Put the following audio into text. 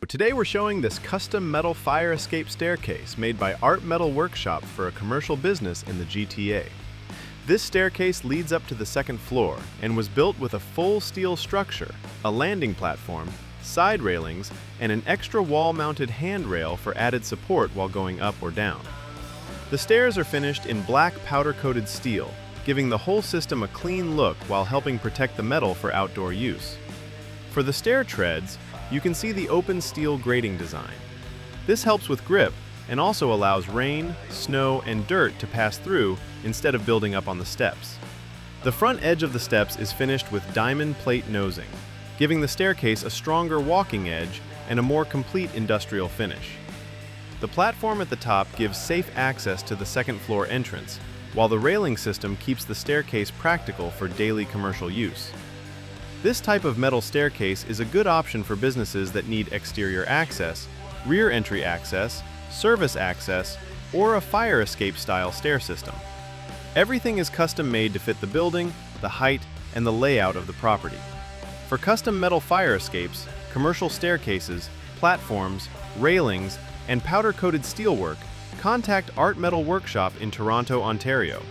Today we're showing this custom metal fire escape staircase made by Art Metal Workshop for a commercial business in the GTA. This staircase leads up to the second floor and was built with a full steel structure, a landing platform, side railings, and an extra wall-mounted handrail for added support while going up or down. The stairs are finished in black powder-coated steel, giving the whole system a clean look while helping protect the metal for outdoor use. For the stair treads, you can see the open steel grating design. This helps with grip and also allows rain, snow, and dirt to pass through instead of building up on the steps. The front edge of the steps is finished with diamond plate nosing, giving the staircase a stronger walking edge and a more complete industrial finish. The platform at the top gives safe access to the second floor entrance, while the railing system keeps the staircase practical for daily commercial use. This type of metal staircase is a good option for businesses that need exterior access, rear entry access, service access, or a fire escape style stair system. Everything is custom made to fit the building, the height, and the layout of the property. For custom metal fire escapes, commercial staircases, platforms, railings, and powder-coated steelwork, contact Art Metal Workshop in Toronto, Ontario.